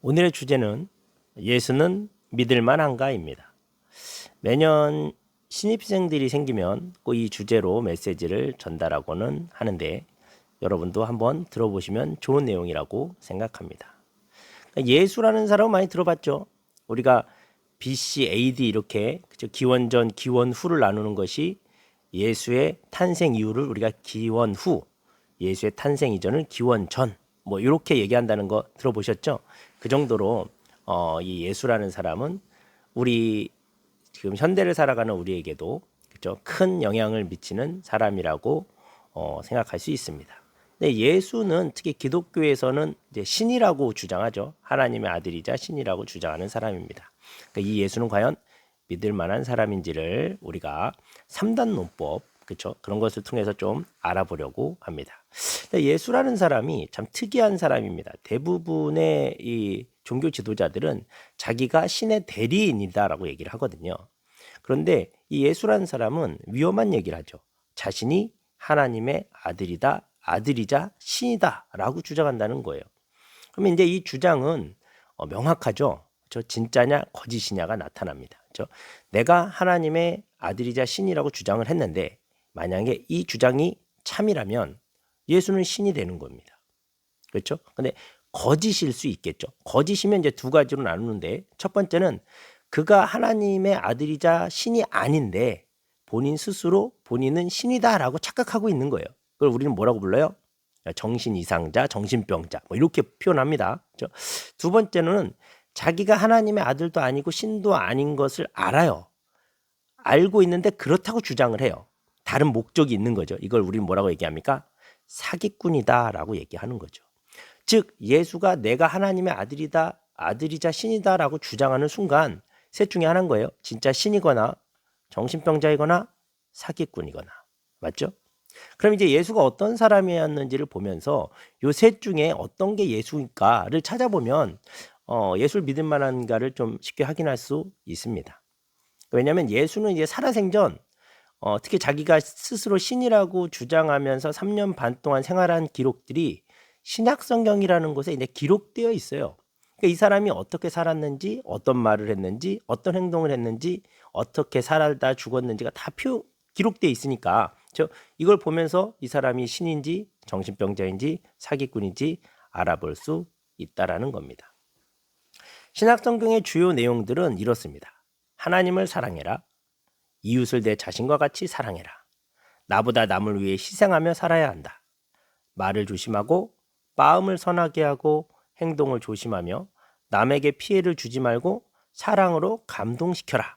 오늘의 주제는 예수는 믿을 만한가입니다. 매년 신입생들이 생기면 꼭 이 주제로 메시지를 전달하고는 하는데 여러분도 한번 들어보시면 좋은 내용이라고 생각합니다. 예수라는 사람은 많이 들어봤죠. 우리가 BC, AD 이렇게 기원전, 기원후를 나누는 것이 예수의 탄생 이후를 우리가 기원후, 예수의 탄생 이전을 기원전 뭐 이렇게 얘기한다는 거 들어보셨죠? 그 정도로 이 예수라는 사람은 우리 지금 현대를 살아가는 우리에게도 그죠? 큰 영향을 미치는 사람이라고 생각할 수 있습니다. 근데 예수는 특히 기독교에서는 이제 신이라고 주장하죠. 하나님의 아들이자 신이라고 주장하는 사람입니다. 그러니까 이 예수는 과연 믿을 만한 사람인지를 우리가 3단 논법 그렇죠? 그런 것을 통해서 좀 알아보려고 합니다. 예수라는 사람이 참 특이한 사람입니다. 대부분의 이 종교 지도자들은 자기가 신의 대리인이다라고 얘기를 하거든요. 그런데 이 예수라는 사람은 위험한 얘기를 하죠. 자신이 하나님의 아들이자 신이다라고 주장한다는 거예요. 그러면 이제 이 주장은 명확하죠. 저 진짜냐 거짓이냐가 나타납니다. 그렇죠? 내가 하나님의 아들이자 신이라고 주장을 했는데 만약에 이 주장이 참이라면 예수는 신이 되는 겁니다. 그렇죠? 근데 거짓일 수 있겠죠. 거짓이면 이제 두 가지로 나누는데 첫 번째는 그가 하나님의 아들이자 신이 아닌데 본인 스스로 본인은 신이다라고 착각하고 있는 거예요. 그걸 우리는 뭐라고 불러요? 정신 이상자, 정신병자 뭐 이렇게 표현합니다. 그렇죠? 두 번째는 자기가 하나님의 아들도 아니고 신도 아닌 것을 알아요. 알고 있는데 그렇다고 주장을 해요. 다른 목적이 있는 거죠. 이걸 우리는 뭐라고 얘기합니까? 사기꾼이다라고 얘기하는 거죠. 즉 예수가 내가 하나님의 아들이자 신이다라고 주장하는 순간 셋 중에 하나인 거예요. 진짜 신이거나 정신병자이거나 사기꾼이거나. 맞죠? 그럼 이제 예수가 어떤 사람이었는지를 보면서 요 셋 중에 어떤 게 예수일까를 찾아보면 예수를 믿을 만한가를 좀 쉽게 확인할 수 있습니다. 왜냐하면 예수는 이제 살아생전 특히 자기가 스스로 신이라고 주장하면서 3년 반 동안 생활한 기록들이 신약 성경이라는 곳에 이제 기록되어 있어요. 그러니까 이 사람이 어떻게 살았는지, 어떤 말을 했는지, 어떤 행동을 했는지, 어떻게 살다 죽었는지가 다 기록되어 있으니까 이걸 보면서 이 사람이 신인지 정신병자인지 사기꾼인지 알아볼 수 있다라는 겁니다. 신약 성경의 주요 내용들은 이렇습니다. 하나님을 사랑해라. 이웃을 내 자신과 같이 사랑해라. 나보다 남을 위해 희생하며 살아야 한다. 말을 조심하고 마음을 선하게 하고 행동을 조심하며 남에게 피해를 주지 말고 사랑으로 감동시켜라.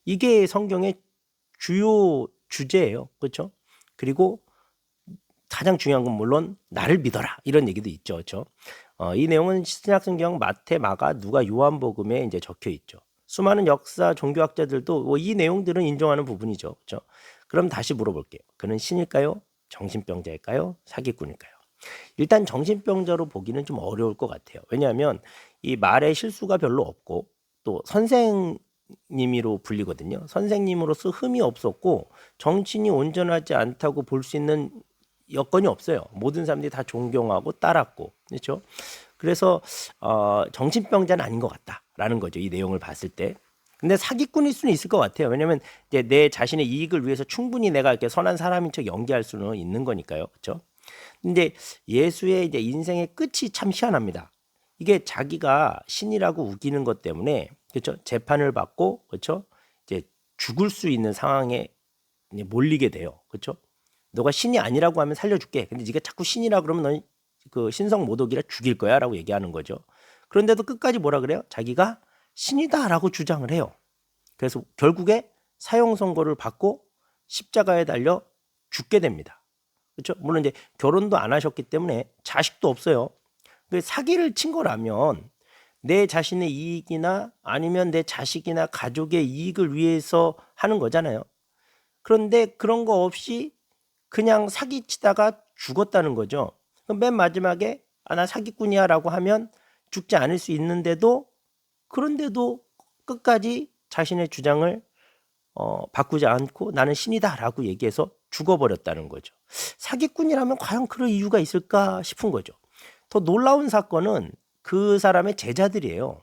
이게 성경의 주요 주제예요. 그렇죠? 그리고 가장 중요한 건 물론 나를 믿어라. 이런 얘기도 있죠. 그렇죠? 이 내용은 신약 성경 마태, 마가, 누가, 요한복음에 이제 적혀 있죠. 수많은 역사 종교학자들도 이 내용들은 인정하는 부분이죠. 그렇죠? 그럼 다시 물어볼게요. 그는 신일까요? 정신병자일까요? 사기꾼일까요? 일단 정신병자로 보기는 좀 어려울 것 같아요. 왜냐하면 이 말에 실수가 별로 없고 또 선생님으로 불리거든요. 선생님으로서 흠이 없었고 정신이 온전하지 않다고 볼 수 있는 여건이 없어요. 모든 사람들이 다 존경하고 따랐고, 그렇죠? 그래서 정신병자는 아닌 것 같다라는 거죠. 이 내용을 봤을 때. 근데 사기꾼일 수는 있을 것 같아요. 왜냐하면 이제 내 자신의 이익을 위해서 충분히 내가 이렇게 선한 사람인 척 연기할 수는 있는 거니까요, 그렇죠? 근데 예수의 이제 인생의 끝이 참 희한합니다. 이게 자기가 신이라고 우기는 것 때문에 그렇죠? 재판을 받고 그렇죠? 이제 죽을 수 있는 상황에 몰리게 돼요. 그렇죠? 너가 신이 아니라고 하면 살려줄게. 근데 네가 자꾸 신이라 그러면 넌 그 신성 모독이라 죽일 거야라고 얘기하는 거죠. 그런데도 끝까지 뭐라 그래요? 자기가 신이다라고 주장을 해요. 그래서 결국에 사형 선고를 받고 십자가에 달려 죽게 됩니다. 그렇죠? 물론 이제 결혼도 안 하셨기 때문에 자식도 없어요. 사기를 친 거라면 내 자신의 이익이나 아니면 내 자식이나 가족의 이익을 위해서 하는 거잖아요. 그런데 그런 거 없이 그냥 사기치다가 죽었다는 거죠. 그럼 맨 마지막에 나 사기꾼이야 라고 하면 죽지 않을 수 있는데도 그런데도 끝까지 자신의 주장을 바꾸지 않고 나는 신이다 라고 얘기해서 죽어버렸다는 거죠. 사기꾼이라면 과연 그럴 이유가 있을까 싶은 거죠. 더 놀라운 사건은 그 사람의 제자들이에요.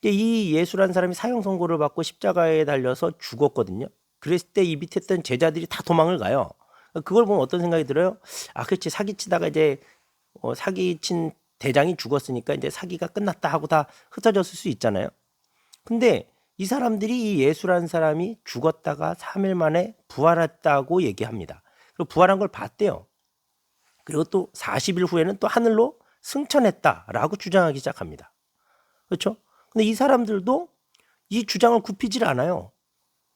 이 예수라는 사람이 사형 선고를 받고 십자가에 달려서 죽었거든요. 그랬을 때 이 밑에 있던 제자들이 다 도망을 가요. 그걸 보면 어떤 생각이 들어요? 아, 그렇지. 사기치다가 이제 사기친 대장이 죽었으니까 이제 사기가 끝났다 하고 다 흩어졌을 수 있잖아요. 근데 이 사람들이 이 예수라는 사람이 죽었다가 3일 만에 부활했다고 얘기합니다. 그리고 부활한 걸 봤대요. 그리고 또 40일 후에는 또 하늘로 승천했다라고 주장하기 시작합니다. 그렇죠? 근데 이 사람들도 이 주장을 굽히질 않아요.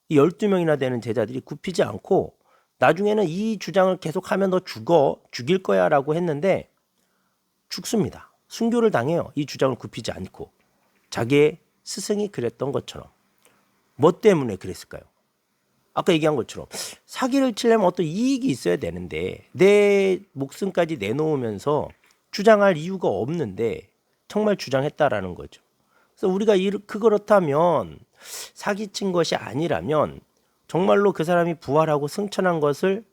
이 12명이나 되는 제자들이 굽히지 않고 나중에는 이 주장을 계속하면 너 죽일 거야 라고 했는데 죽습니다. 순교를 당해요. 이 주장을 굽히지 않고. 자기의 스승이 그랬던 것처럼. 뭐 때문에 그랬을까요? 아까 얘기한 것처럼 사기를 치려면 어떤 이익이 있어야 되는데 내 목숨까지 내놓으면서 주장할 이유가 없는데 정말 주장했다라는 거죠. 그래서 우리가 그렇다면 사기친 것이 아니라면 정말로 그 사람이 부활하고 승천한 것을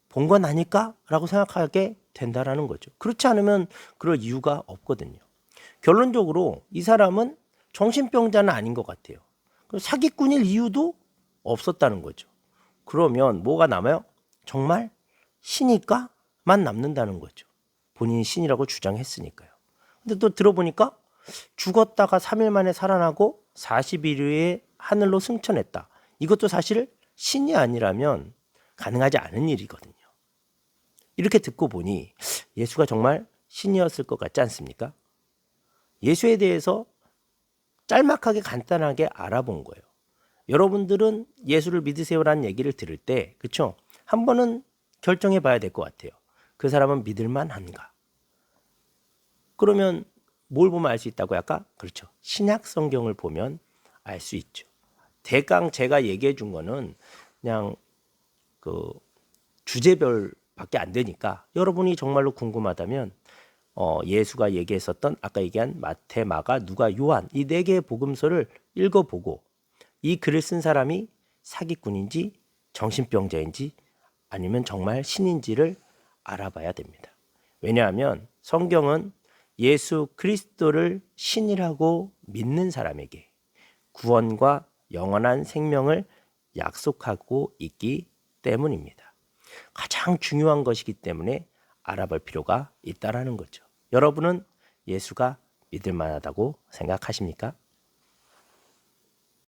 본 건 아닐까? 라고 생각하게 된다라는 거죠. 그렇지 않으면 그럴 이유가 없거든요. 결론적으로 이 사람은 정신병자는 아닌 것 같아요. 사기꾼일 이유도 없었다는 거죠. 그러면 뭐가 남아요? 정말 신일까?만 남는다는 거죠. 본인이 신이라고 주장했으니까요. 근데 또 들어보니까 죽었다가 3일 만에 살아나고 40일 후에 하늘로 승천했다. 이것도 사실 신이 아니라면 가능하지 않은 일이거든요. 이렇게 듣고 보니 예수가 정말 신이었을 것 같지 않습니까? 예수에 대해서 짤막하게 간단하게 알아본 거예요. 여러분들은 예수를 믿으세요라는 얘기를 들을 때 그렇죠? 한 번은 결정해 봐야 될 것 같아요. 그 사람은 믿을 만한가? 그러면 뭘 보면 알 수 있다고 할까? 그렇죠. 신약 성경을 보면 알 수 있죠. 대강 제가 얘기해 준 거는 그냥 그 주제별밖에 안 되니까 여러분이 정말로 궁금하다면 예수가 얘기했었던 아까 얘기한 마태, 마가, 누가, 요한 이 4개의 복음서를 읽어보고 이 글을 쓴 사람이 사기꾼인지 정신병자인지 아니면 정말 신인지를 알아봐야 됩니다. 왜냐하면 성경은 예수 그리스도를 신이라고 믿는 사람에게 구원과 영원한 생명을 약속하고 있기 때문입니다. 가장 중요한 것이기 때문에 알아볼 필요가 있다라는 거죠. 여러분은 예수가 믿을 만하다고 생각하십니까?